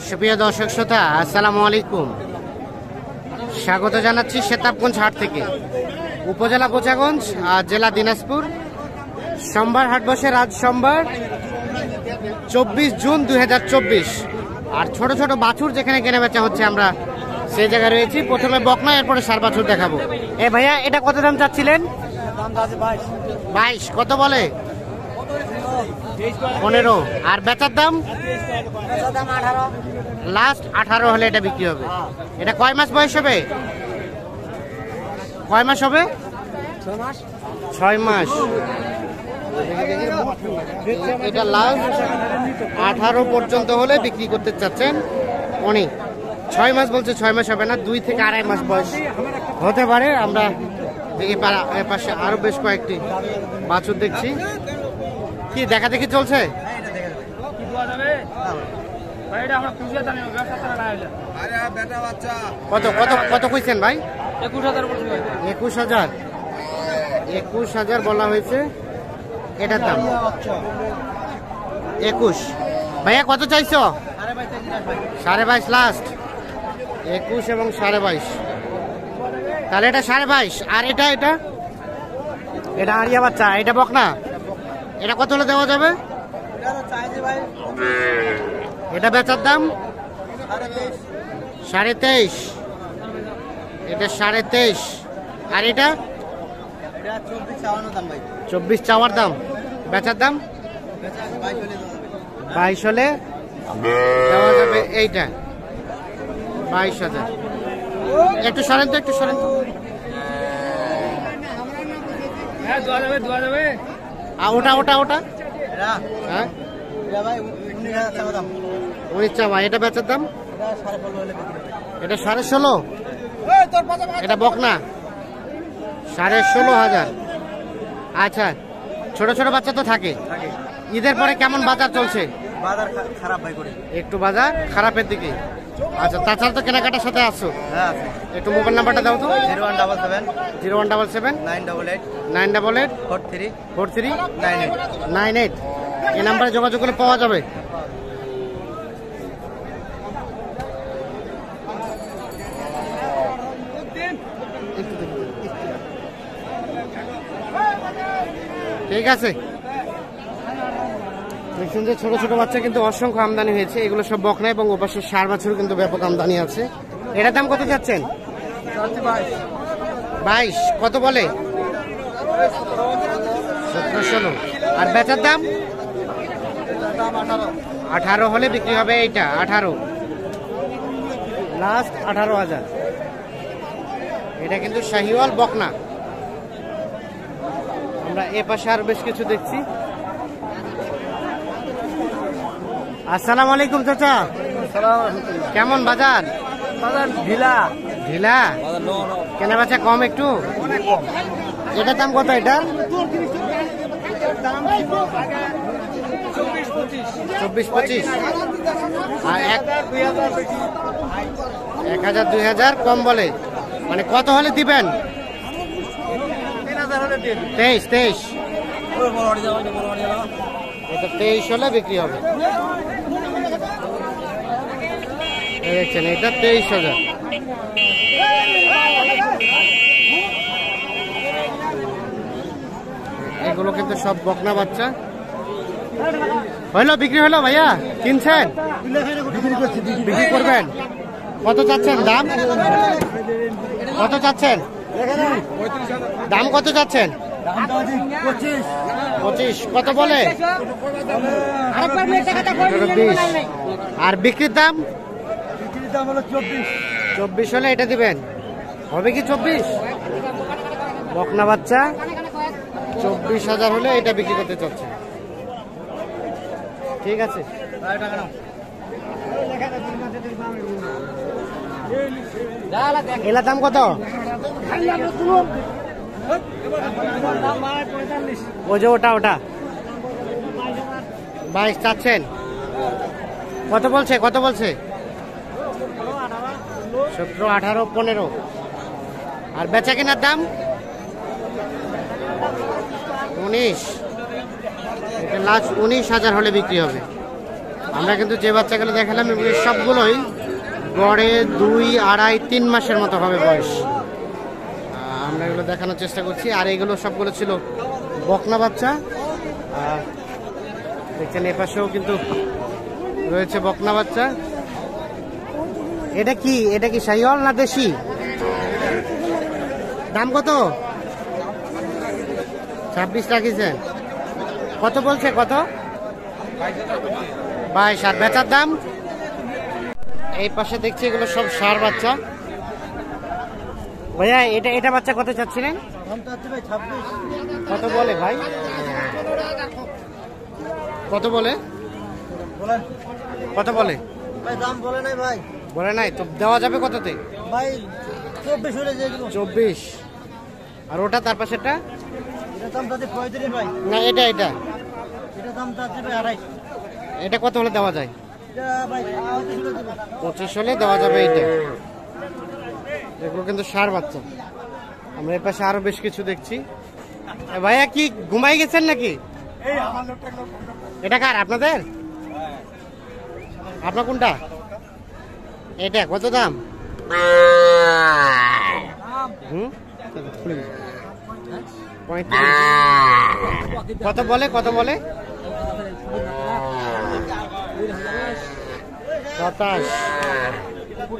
সুপ্রিয় দর্শক শ্রোতা, আসসালামু আলাইকুম। স্বাগত জানাচ্ছি সেতাবগঞ্জ হাট থেকে। উপজেলা বোচাগঞ্জ আর জেলা দিনাজপুর। সোমবার হাট বসে, আজ সোমবার 24 জুন 2024। আর ছোট ছোট বাছুর যেখানে কেনা বেচা হচ্ছে, আমরা সেই জায়গায় রয়েছি। প্রথমে বকনা, এরপরে সার বাছুর দেখাবো। এ ভাইয়া, এটা কত দাম চাচ্ছিলেন? 22। কত বলে? 15। আর বেচার দাম? লাস্ট 18 হলে এটা বিক্রি হবে। এটা কয় মাস বয়স হবে? কয় মাস হবে? 6 মাস। এটা লাস্ট 18 পর্যন্ত হলে বিক্রি করতে চাচ্ছেন অনেক। 6 মাস বলছে, 6 মাস হবে না, 2 থেকে 2.5 মাস বয়স হতে পারে। আমরা দেখি পাশে আরো বেশ কয়েকটি বাছুর দেখছি। কি দেখা দেখি চলছে? কত কত কত কইছেন ভাই? 21,000। 21,000 বলা হয়েছে এটার দাম। 21। ভাইয়া কত চাইছো? 22.5 লাস্ট। 21 এবং 22.5। তাহলে এটা 22.5। আর এটা এটা এটা আরিয়া বাচ্চা, এটা বকনা। এটা কত হলে দেওয়া যাবে? এটা বেচার দাম 23.5। এটা 23.5। আর এটা 24 চাওয়ার দাম। বেচার দাম 22 হলে দেওয়া যাবে। এইটা 22,000। একটু সরেন তো, একটু সরেন তো। ওটা ওটা ওটা হ্যাঁ 19 চাওয়া। এটা বেচার দাম? এটা 16.5। এটা বকনা 16.5। আচ্ছা, ছোট ছোট বাচ্চা তো থাকে। ঈদের পরে কেমন বাজার চলছে? বাজার খারাপ ভাই, করে একটু বাজার খারাপের দিকে। আচ্ছা, তাছাড়া তো কেনাকাটার সাথে আসছো। হ্যাঁ, একটু মোবাইল নাম্বারটা দাও তো। 0177 0177 988 988 43 43 98। 98। এই নাম্বারে যোগাযোগ করলে পাওয়া যাবে। ঠিক আছে। দেখছেন যে ছোট ছোট বাচ্চা কিন্তু অসংখ্য আমদানি হয়েছে। এগুলো সব বকনা এবং ওপাশে ষাঁড় বাছুর কিন্তু ব্যাপক আমদানি আছে। এটার দাম কত যাচ্ছেন? 22। কত বলে? 17-16। আর বেচার দাম 18 হলে বিক্রি হবে। এইটা 18 লাস্ট 18,000। এটা কিন্তু শাহিওয়াল বকনা। আমরা এ পাশে আর বেশ কিছু দেখছি। আসসালামু আলাইকুম চাচা, কেমন বাজার? বাজার ঢিলা ঢিলা, কেনা বেচা কম একটু। এটার দাম কত? এটা 24-25। আর 1,000-2,000 কম বলে। মানে কত হলে দিবেন? 23। এটা 23 হলে বিক্রি হবে। দেখছেন, এটা 23,000। এগুলো কিন্তু সব বকনা বাচ্চা। হইলো, বিক্রি হলো ভাইয়া? কিনছেন? বিক্রি করবেন? কত চাচ্ছেন দাম? কত চাচ্ছেন দাম? কত চাচ্ছেন? 25। কত বলে? 20। আর বিক্রির দাম? 24 হলে এটা দিবেন। হবে কি 24? বকনা বাচ্চা 24,000 হলে এটা বিক্রি করতে চাচ্ছে। ঠিক আছে। এলার দাম কত? ওই যে ওটা ওটা 22 চাচ্ছেন। কত বলছে? কত বলছে? 17, 18, 15। আর বেচা কেনার দাম 19। এটা লাস্ট 19,000 হলে বিক্রি হবে। আমরা কিন্তু যে বাচ্চাগুলো দেখালাম এগুলো সবগুলোই গড়ে 2, 2.5, 3 মাসের মতো হবে বয়স। আমরা এগুলো দেখানোর চেষ্টা করছি। আর এগুলো সবগুলো ছিল বকনা বাচ্চা। দেখছেন এ পাশেও কিন্তু রয়েছে বকনা বাচ্চা। এটা কি শাহিওয়াল না দেশি? দাম কত? 26 রাখিছেন। কত বলছে? কত? 22। আর বেচার দাম? এই পাশে দেখছি এগুলো সব ষাঁড় বাচ্চা। ভাইয়া এটা বাচ্চা কত চাচ্ছিলেন? কত বলে ভাই? কত বলে? কত বলে? দাম বলে নাই ভাই। বলে নাই তো দেওয়া যাবে কততে? ভাই 24 হলে দিয়ে দেব। 24। আর ওটা তার পাশেরটা? এটা দাম তাতে 35 ভাই। না এটা এটা দাম তাতে ভাই 28। এটা কত হলে দেওয়া যায়? এটা ভাই 25 হলে দেওয়া যাবে। এইটা এগুলো কিন্তু ষাঁড় বাচ্চা। আমরা এর পাশে আরো বেশ কিছু দেখছি। ভাইয়া কি ঘুমাই গেছেন নাকি? এটা কার? আপনাদের? আপনার কোনটা? এটা কত দাম? হুম 35। কত বলে? 27।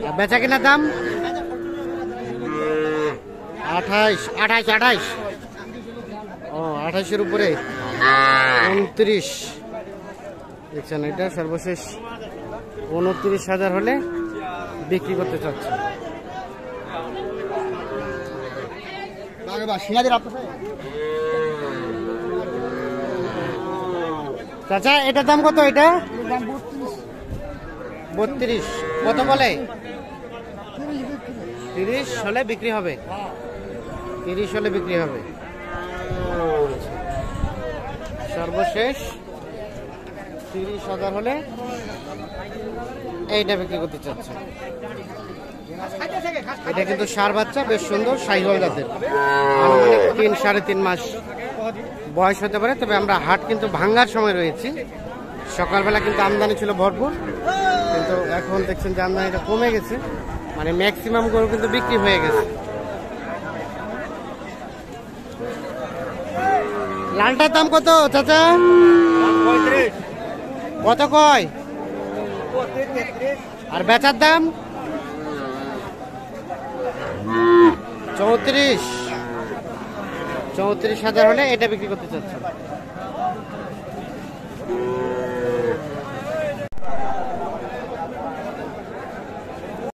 আর বেচা কিনার দাম? 28। ও 28-এর উপরে 29। দেখছেন এটা সর্বশেষ 29,000 হলে বিক্রি করতে চাচ্ছে। চাচা এটার দাম কত? এটা 32। কত বলে? 30 হলে বিক্রি হবে। 30 হলে বিক্রি হবে। সর্বশেষ 30,000 হলে এইটা বিক্রি করতে চাচ্ছে। এটা কিন্তু ষাঁড় বাচ্চা, বেশ সুন্দর শাহিওয়াল জাতের। আনুমানিক 3, 3.5 মাস বয়স হতে পারে। তবে আমরা হাট কিন্তু ভাঙ্গার সময় রয়েছি। সকালবেলা কিন্তু আমদানি ছিল ভরপুর, কিন্তু এখন দেখছেন যে আমদানিটা কমে গেছে। মানে ম্যাক্সিমাম গরু কিন্তু বিক্রি হয়ে গেছে। লালটার দাম কত চাচা? কত কয়? আর বেচার দাম? 34,000 হলে এটা বিক্রি করতে চাচ্ছে।